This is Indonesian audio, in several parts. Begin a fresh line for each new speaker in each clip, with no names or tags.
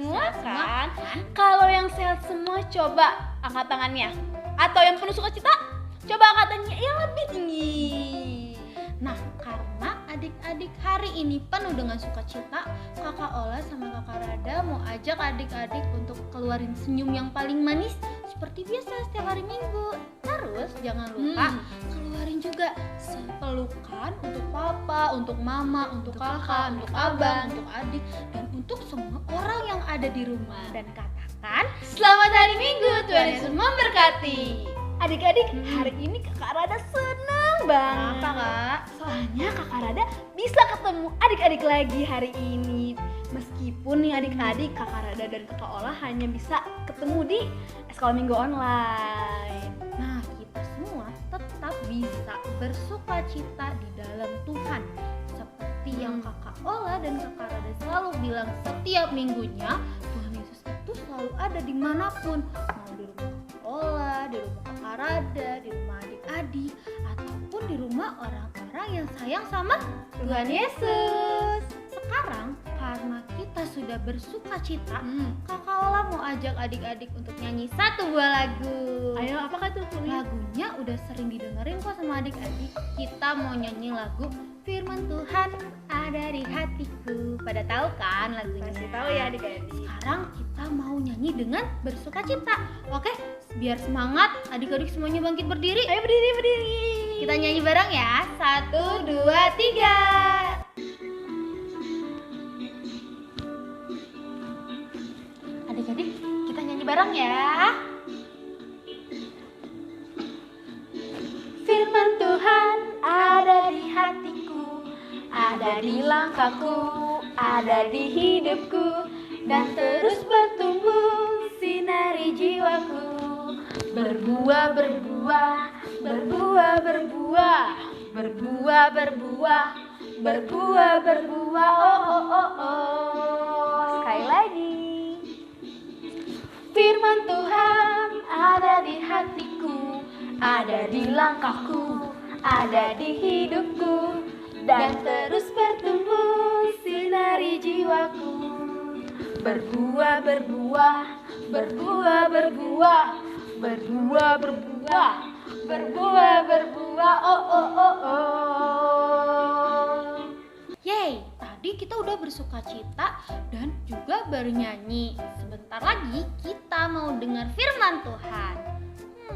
semua kan? Kalau yang sehat semua coba angkat tangannya. Atau yang penuh sukacita, coba angkatannya yang lebih tinggi.
Nah, karena adik-adik hari ini penuh dengan sukacita, Kakak Ola sama Kakak Rada mau ajak adik-adik untuk keluarin senyum yang paling manis seperti biasa setiap hari Minggu. Terus jangan lupa keluarin juga pelukan untuk papa, untuk mama, untuk kakak, untuk abang, untuk adik, dan untuk semua orang yang ada di rumah.
Dan katakan, selamat hari Minggu, Tuhan Yesus memberkati. Adik-adik, hari ini Kakak Rada senang banget.
Kenapa, Kak?
Soalnya Kakak Rada bisa ketemu adik-adik lagi hari ini. Meskipun nih adik-adik, Kakak Rada dan Kakak Ola hanya bisa ketemu di Sekolah Minggu Online.
Nah, kita semua tetap bisa bersukacita di dalam Tuhan. Seperti yang Kakak Ola dan Kakak Rada selalu bilang setiap minggunya, Tuhan Yesus itu selalu ada dimanapun. Mau di rumah Kakak Ola, di rumah Kakak Rada, di rumah adik-adik, ataupun di rumah orang-orang yang sayang sama Tuhan Yesus. Sekarang karena kita sudah bersukacita, Kakak Ola mau ajak adik-adik untuk nyanyi satu buah lagu.
Ayo, apakah itu?
Lagunya udah sering didengerin kok sama adik-adik. Kita mau nyanyi lagu Firman Tuhan ada di hatiku. Pada tahu kan lagunya?
Kasih tahu ya adik-adik.
Sekarang kita mau nyanyi dengan bersukacita. Oke, biar semangat adik-adik semuanya bangkit berdiri.
Ayo berdiri.
Kita nyanyi bareng ya. 1, 2, 3. Adik-adik, kita nyanyi bareng ya. Firman Tuhan ada di hatiku, ada di langkahku, ada di hidupku, dan terus bertumbuh sinari jiwaku. Berbuah, berbuah, berbuah, berbuah, berbuah, berbuah, berbuah, berbuah, oh, oh, oh, oh. Sekali lagi. Firman Tuhan ada di hatiku, ada di langkahku, ada di hidupku, dan terus bertumbuh sinari jiwaku. Berbuah, berbuah, berbuah, berbuah, berbuah, berbuah, berbuah, berbuah, oh, oh, oh, oh. Yeay, tadi kita udah bersukacita dan juga bernyanyi. Sebentar lagi kita mau dengar firman Tuhan.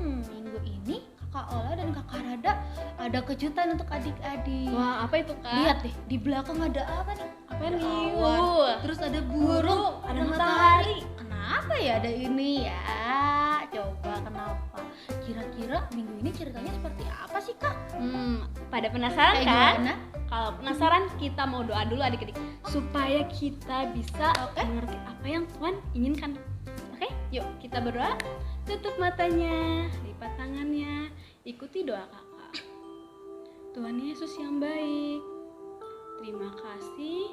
Minggu ini Kakak Ola dan Kakak Rada ada kejutan untuk adik-adik.
Wah, apa itu, Kak?
Lihat deh, di belakang ada apa nih?
Apa
Ada
nih?
awan, terus ada burung,
ada
ada matahari. Kenapa ya ada ini ya? Coba kenapa? Kira-kira minggu ini ceritanya seperti apa sih, Kak?
Pada penasaran
Kayak
kan?
gimana?
Kalau penasaran, kita mau doa dulu adik-adik supaya kita bisa mengerti apa yang Tuhan inginkan. Oke? Yuk kita berdoa. Tutup matanya, lipat tangannya, ikuti doa kakak. Tuhan Yesus yang baik, terima kasih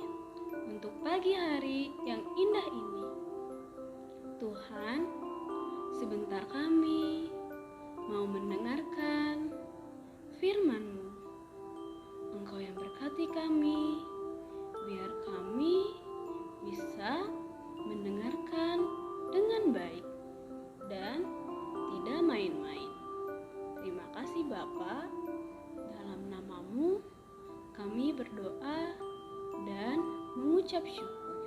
untuk pagi hari yang indah ini. Tuhan, sebentar kami mau mendengarkan firman-Mu. Engkau yang berkati kami, biar kami bisa mendengarkan dengan baik dan tidak main-main. Terima kasih Bapa, dalam nama-Mu kami berdoa dan mengucap syukur.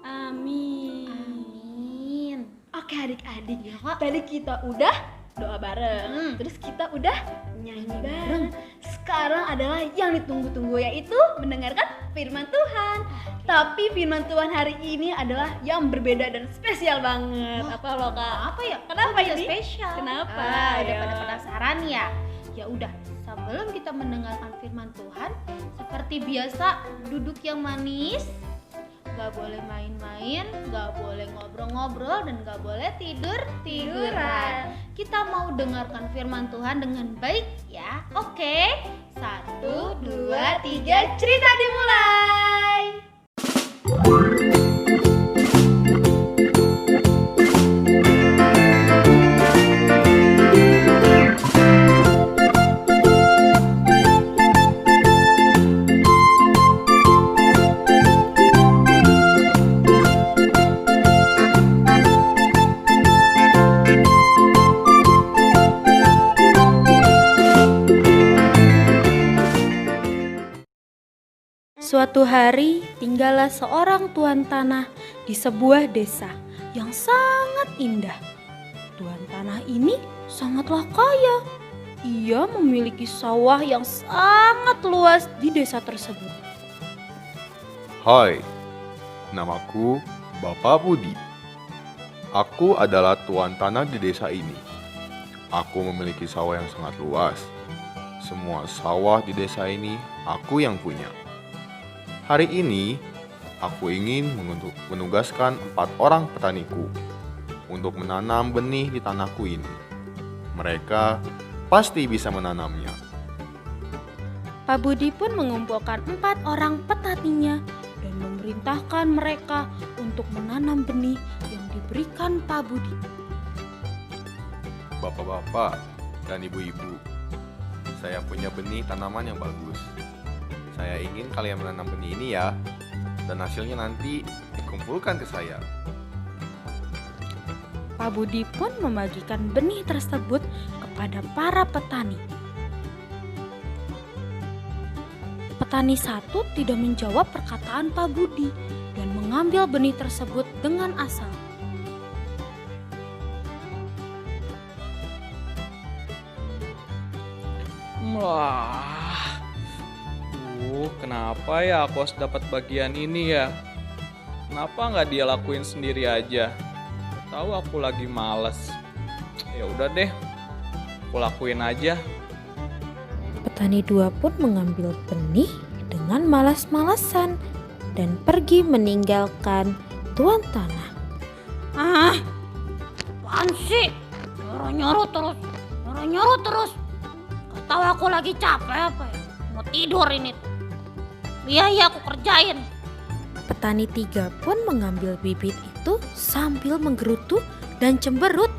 Amin.
Amin.
Oke adik-adik,
Ya, Kak.
tadi kita udah doa bareng, terus kita udah nyanyi bareng. Sekarang adalah yang ditunggu-tunggu, yaitu mendengarkan firman Tuhan. Tapi firman Tuhan hari ini adalah yang berbeda dan spesial banget. Apa loh Kak?
Apa ya?
Kenapa
Kok bisa
ini?
spesial?
Kenapa?
Udah
Ayo.
pada penasaran ya? Ya udah, sebelum kita mendengarkan firman Tuhan, seperti biasa duduk yang manis, gak boleh main-main, gak boleh ngobrol-ngobrol, dan gak boleh tidur-tiduran. Kita mau dengarkan firman Tuhan dengan baik ya. Oke, 1, 2, 3, cerita dimulai. Suatu hari tinggallah seorang tuan tanah di sebuah desa yang sangat indah. Tuan tanah ini sangatlah kaya. Ia memiliki sawah yang sangat luas di desa tersebut.
Hai, namaku Bapak Budi. Aku adalah tuan tanah di desa ini. Aku memiliki sawah yang sangat luas. Semua sawah di desa ini aku yang punya. Hari ini, aku ingin menugaskan 4 orang petaniku untuk menanam benih di tanahku ini. Mereka pasti bisa menanamnya.
Pak Budi pun mengumpulkan 4 orang petaninya dan memerintahkan mereka untuk menanam benih yang diberikan Pak Budi.
Bapak-bapak dan ibu-ibu, saya punya benih tanaman yang bagus. Saya ingin kalian menanam benih ini ya, dan hasilnya nanti dikumpulkan ke saya.
Pak Budi pun membagikan benih tersebut kepada para petani. Petani satu tidak menjawab perkataan Pak Budi dan mengambil benih tersebut dengan asal.
Wah, kenapa ya aku harus dapat bagian ini ya? Kenapa nggak dia lakuin sendiri aja? Tahu aku lagi males. Ya udah deh, aku lakuin aja.
Petani 2 pun mengambil benih dengan malas-malasan dan pergi meninggalkan tuan tanah.
Apaan sih? Nyuruh-nyuruh terus. Gak tahu aku lagi capek apa ya? Mau tidur ini. Iya, aku kerjain.
Petani 3 pun mengambil bibit itu sambil menggerutu dan cemberut.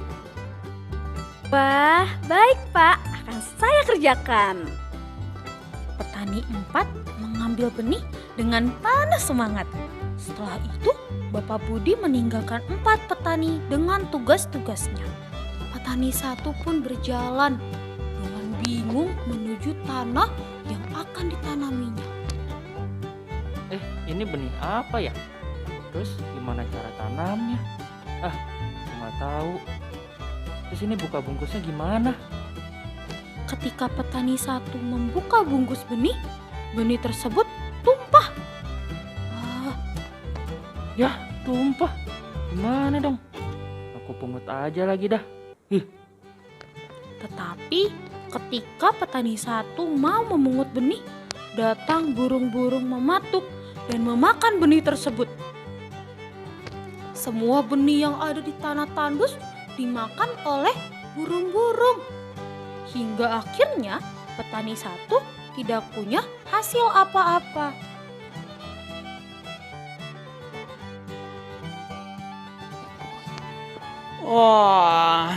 Wah, baik Pak, akan saya kerjakan.
Petani 4 mengambil benih dengan penuh semangat. Setelah itu, Bapak Budi meninggalkan 4 petani dengan tugas-tugasnya. Petani 1 pun berjalan dengan bingung menuju tanah yang akan ditanaminya.
Ini benih apa ya? Terus gimana cara tanamnya? Nggak tahu. Terus ini buka bungkusnya gimana?
Ketika petani 1 membuka bungkus benih, benih tersebut tumpah.
Ya, tumpah. Gimana dong? Aku pungut aja lagi dah.
Tetapi ketika petani 1 mau memungut benih, datang burung-burung mematuk dan memakan benih tersebut. Semua benih yang ada di tanah tandus dimakan oleh burung-burung. Hingga akhirnya petani 1 tidak punya hasil apa-apa.
Wah,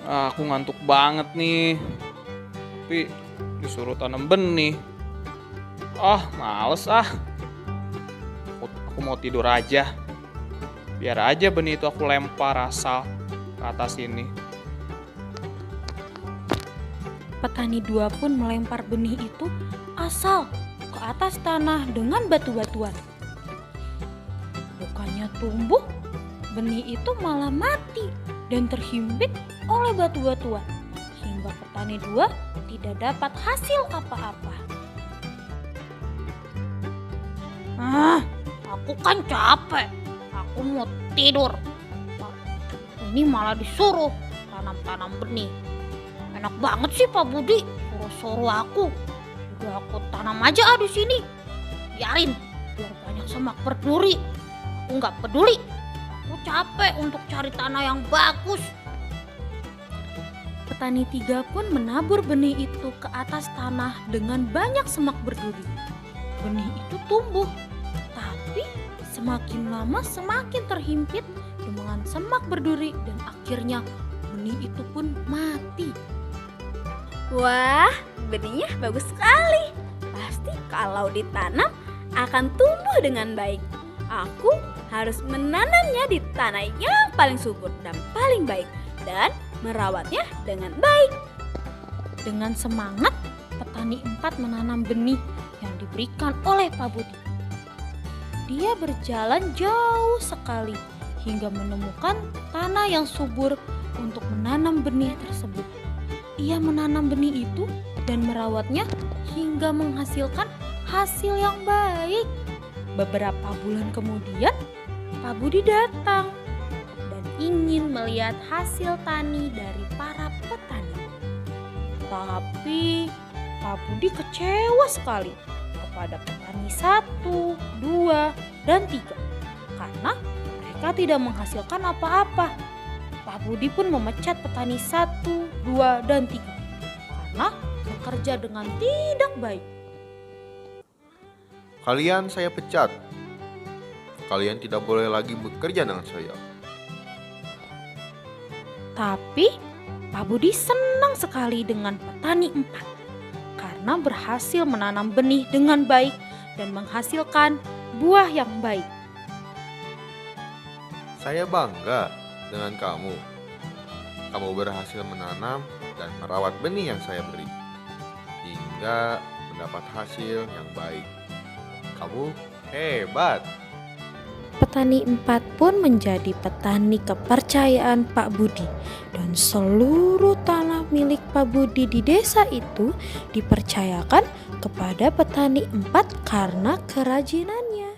aku ngantuk banget nih. Tapi disuruh tanam benih. Males ah. Aku mau tidur aja. Biar aja benih itu aku lempar asal ke atas ini.
Petani 2 pun melempar benih itu asal ke atas tanah dengan batu-batuan. Bukannya tumbuh, benih itu malah mati dan terhimpit oleh batu-batuan. Hingga petani 2 tidak dapat hasil apa-apa.
Aku kan capek. Aku mau tidur. Ini malah disuruh tanam benih. Enak banget sih Pak Budi, suruh aku. Udah aku tanam aja di sini. Biarin, biar banyak semak berduri. Aku nggak peduli. Aku capek untuk cari tanah yang bagus.
Petani 3 pun menabur benih itu ke atas tanah dengan banyak semak berduri. Benih itu tumbuh, tapi semakin lama semakin terhimpit dengan semak berduri dan akhirnya benih itu pun mati.
Wah, benihnya bagus sekali. Pasti kalau ditanam akan tumbuh dengan baik. Aku harus menanamnya di tanah yang paling subur dan paling baik dan merawatnya dengan baik.
Dengan semangat, petani 4 menanam benih yang
diberikan oleh Pak Budi. Dia berjalan jauh sekali hingga menemukan tanah yang subur untuk menanam benih tersebut. Ia menanam benih itu dan merawatnya hingga menghasilkan hasil yang baik. Beberapa bulan kemudian, Pak Budi datang dan ingin melihat hasil tani dari para petani. Tapi Pak Budi kecewa sekali kepada petani 1, 2, dan 3 karena mereka tidak menghasilkan apa-apa. Pak Budi pun memecat petani 1, 2, dan 3 karena bekerja dengan tidak baik.
Kalian saya pecat. Kalian tidak boleh lagi bekerja dengan saya.
Tapi Pak Budi senang sekali dengan petani 4 karena berhasil menanam benih dengan baik dan menghasilkan buah yang baik.
Saya bangga dengan kamu. Kamu berhasil menanam dan merawat benih yang saya beri, hingga mendapat hasil yang baik. Kamu hebat.
Petani 4 pun menjadi petani kepercayaan Pak Budi dan seluruh tanah milik Pak Budi di desa itu dipercayakan kepada petani 4 karena kerajinannya.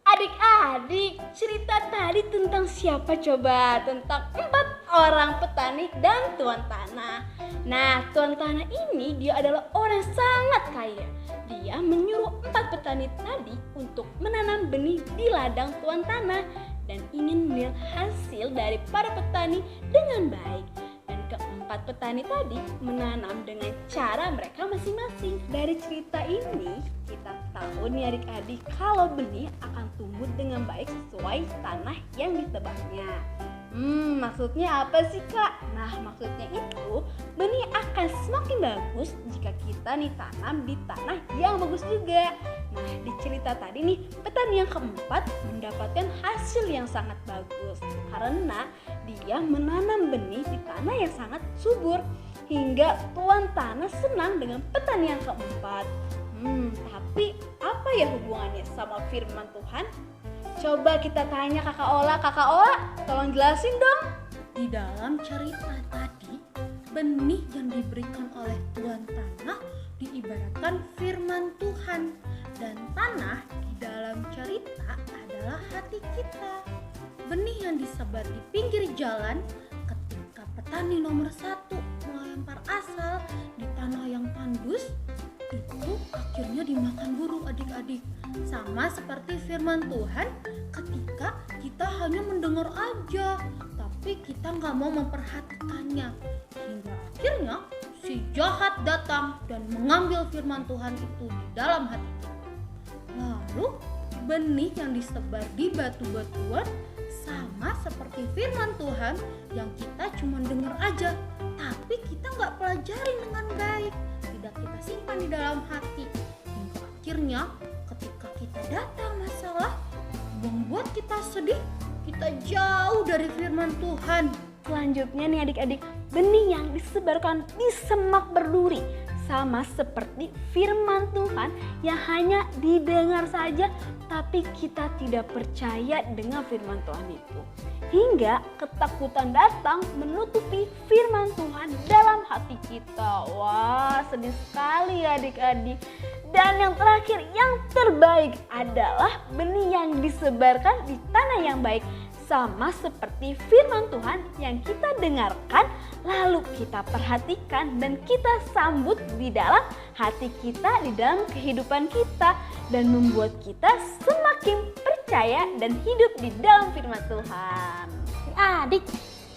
Adik-adik, cerita tadi tentang siapa coba? Tentang 4 orang petani dan tuan tanah. Nah, tuan tanah ini dia adalah orang yang sangat kaya. Dia menyuruh 4 petani tadi untuk menanam benih di ladang tuan tanah dan ingin melihat hasil dari para petani dengan baik. Dan keempat petani tadi menanam dengan cara mereka masing-masing. Dari cerita ini kita tahu nih adik-adik kalau benih akan tumbuh dengan baik sesuai tanah yang ditebangnya. Maksudnya apa sih Kak? Nah, maksudnya itu benih akan semakin bagus jika kita nih tanam di tanah yang bagus juga. Nah, di cerita tadi nih, petani yang keempat mendapatkan hasil yang sangat bagus karena dia menanam benih di tanah yang sangat subur hingga tuan tanah senang dengan petani yang keempat. Tapi apa ya hubungannya sama firman Tuhan? Coba kita tanya Kakak Ola. Kakak Ola, tolong jelasin dong.
Di dalam cerita tadi, benih yang diberikan oleh tuan tanah diibaratkan firman Tuhan, dan tanah di dalam cerita adalah hati kita. Benih yang disebar di pinggir jalan ketika petani nomor 1 melempar asal di tanah yang tandus, itu akhirnya dimakan burung adik-adik. Sama seperti firman Tuhan, ketika kita hanya mendengar aja tapi kita nggak mau memperhatikannya, hingga akhirnya si jahat datang dan mengambil firman Tuhan itu di dalam hati kita. Lalu benih yang disebar di batu-batuan sama seperti firman Tuhan yang kita cuma dengar aja tapi kita nggak pelajarin dengan baik, tidak kita simpan di dalam hati, hingga akhirnya ketika kita datang masalah membuat kita sedih, kita jauh dari firman Tuhan.
Selanjutnya nih adik-adik, benih yang disebarkan di semak berduri sama seperti firman Tuhan yang hanya didengar saja tapi kita tidak percaya dengan firman Tuhan itu. Hingga ketakutan datang menutupi firman Tuhan dalam hati kita. Wah, sedih sekali ya adik-adik. Dan yang terakhir, yang terbaik adalah benih yang disebarkan di tanah yang baik. Sama seperti firman Tuhan yang kita dengarkan, lalu kita perhatikan dan kita sambut di dalam hati kita, di dalam kehidupan kita, dan membuat kita semakin percaya dan hidup di dalam firman Tuhan.
Adik,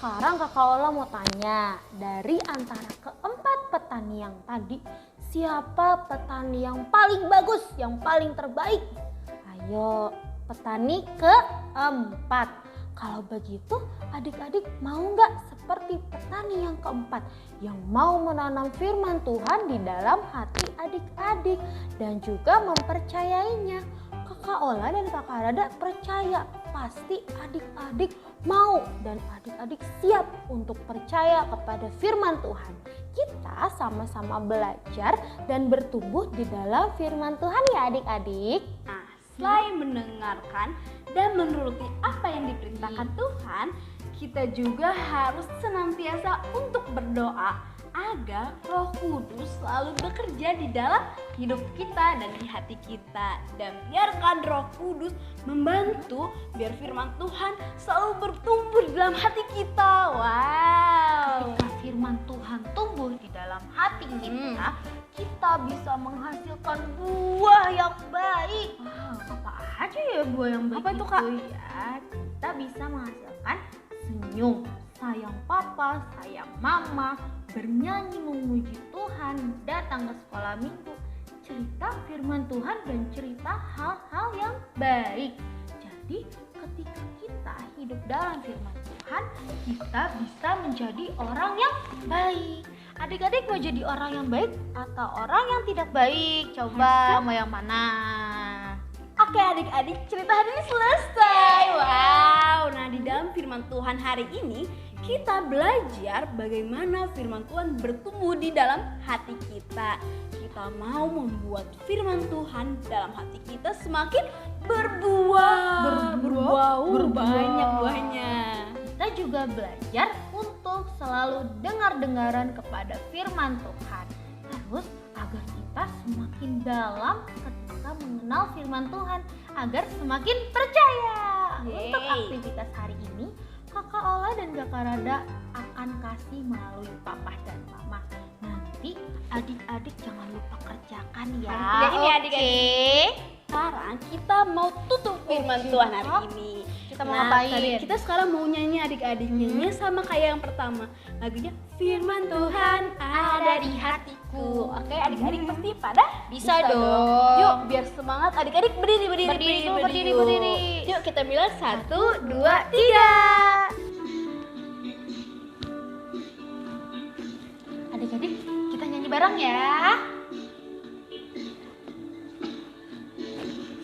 sekarang Kakak Ola mau tanya, dari antara keempat petani yang tadi, siapa petani yang paling bagus, yang paling terbaik? Ayo, petani keempat. Kalau begitu, adik-adik mau nggak seperti petani yang keempat yang mau menanam firman Tuhan di dalam hati adik-adik dan juga mempercayainya? Kakak Ola dan Kakak Rada percaya
pasti adik-adik mau dan adik-adik siap untuk percaya kepada firman Tuhan. Kita sama-sama belajar dan bertumbuh di dalam firman Tuhan ya adik-adik.
Nah, selain mendengarkan dan menuruti apa yang diperintahkan Tuhan, kita juga harus senantiasa untuk berdoa agar Roh Kudus selalu bekerja di dalam hidup kita dan di hati kita. Dan biarkan Roh Kudus membantu biar firman Tuhan selalu bertumbuh di dalam hati kita. Wow.
Ketika firman Tuhan tumbuh di dalam hati kita bisa menghasilkan buah yang baik. Apa aja ya buah yang baik?
Apa tuh, Kak?
Ya, kita bisa menghasilkan senyum, sayang papa, sayang mama, bernyanyi memuji Tuhan, datang ke sekolah minggu, cerita firman Tuhan dan cerita hal-hal yang baik. Jadi ketika kita hidup dalam firman Tuhan, kita bisa menjadi orang yang baik. Adik-adik mau jadi orang yang baik atau orang yang tidak baik? Coba mau yang mana?
Oke adik-adik, cerita hari ini selesai. Wow. Nah, di dalam firman Tuhan hari ini kita belajar bagaimana firman Tuhan bertumbuh di dalam hati kita. Kita mau membuat firman Tuhan dalam hati kita semakin berbuah, banyak buahnya.
Kita juga belajar untuk selalu dengar-dengaran kepada firman Tuhan. Terus agar kita semakin dalam ketika mengenal firman Tuhan, agar semakin percaya.
Yeay.
Untuk aktivitas hari ini, Kakak Ola dan Kakak Rada akan kasih melalui Papa dan Mama. Nanti adik-adik jangan lupa kerjakan ya.
Ya, ini adik-adik.
Oke.
Sekarang kita mau tutup firman Tuhan hari ini.
Kita mau ngapain?
Kita sekarang mau nyanyi adik-adik. Nyanyi sama kayak yang pertama. Lagunya Firman Tuhan ada di hatiku. Oke, adik-adik pasti pada
Bisa dong.
Yuk, biar semangat adik-adik berdiri.
Berdiri.
Yuk kita bilang 1, 2, 3.
Adik-adik, kita nyanyi bareng ya.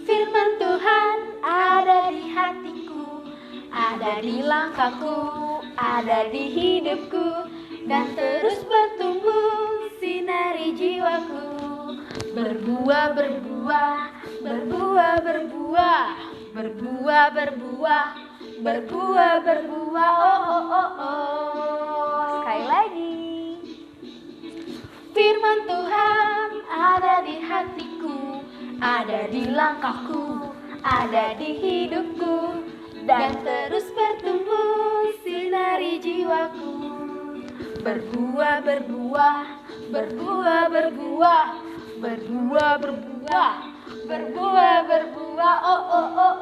Firman Tuhan ada di hatiku, ada di langkahku, ada di hidupku, dan terus bertumbuh sinari jiwaku. Berbuah, oh. Sekali lagi. Firman Tuhan ada di hatiku, ada di langkahku, ada di hidupku, dan terus bertumbuh sinari jiwaku. Berbuah,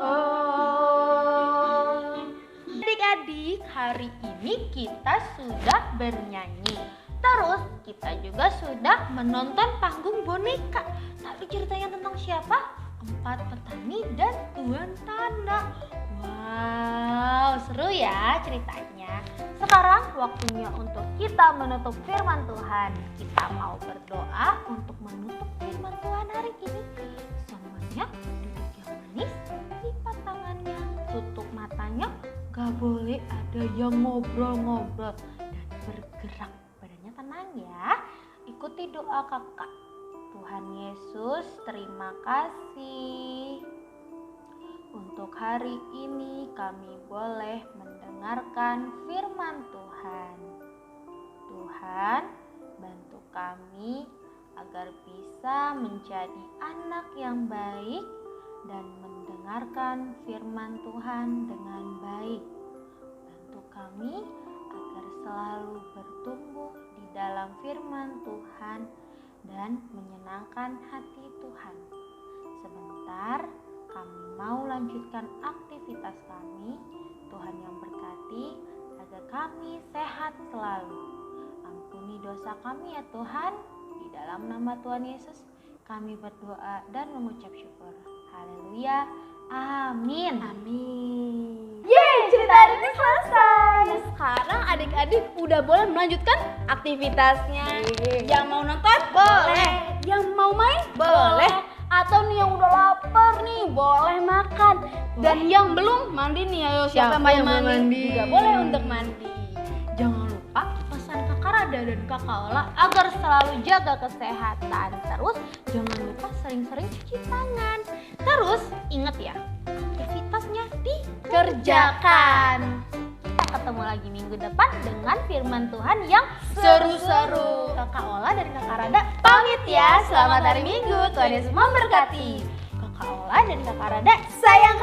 oh.
Adik-adik, hari ini kita sudah bernyanyi. Terus kita juga sudah menonton panggung boneka. Tapi ceritanya tentang siapa? 4 petani dan Tuan Tanah. Wow, seru ya ceritanya. Sekarang waktunya untuk kita menutup firman Tuhan. Kita mau berdoa untuk menutup firman Tuhan hari ini. Semuanya duduk yang manis, lipat tangannya, tutup matanya. Gak boleh ada yang ngobrol-ngobrol dan bergerak. Badannya tenang ya. Ikuti doa kakak. Tuhan Yesus, terima kasih. Untuk hari ini kami boleh mendengarkan firman Tuhan. Tuhan, bantu kami agar bisa menjadi anak yang baik dan mendengarkan firman Tuhan dengan baik. Bantu kami agar selalu bertumbuh di dalam firman Tuhan dan menyenangkan hati Tuhan. Sebentar, kami mau lanjutkan aktivitas kami. Tuhan yang berkati agar kami sehat selalu. Ampuni dosa kami ya Tuhan. Di dalam nama Tuhan Yesus kami berdoa dan mengucap syukur. Haleluya. Amin.
Yeay, cerita hari ini selesai. Sekarang adik-adik udah boleh melanjutkan aktivitasnya. Yang mau nonton? Boleh. Yang mau main? Boleh. Atau nih yang udah lapar lapar nih, boleh makan. Dan yang belum mandi nih, ayo siapa yang belum mandi? Juga boleh untuk mandi.
Jangan lupa pesan Kakak Rada dan Kakak Ola agar selalu jaga kesehatan. Terus jangan lupa sering-sering cuci tangan. Terus ingat ya, aktivitasnya dikerjakan. Kita ketemu lagi minggu depan dengan firman Tuhan yang
Seru-seru.
Kakak Ola dan Kakak Rada pamit ya. Selamat hari Minggu. Tuhan Yesus memberkati. Kakak Ola dan Kakak Rada sayang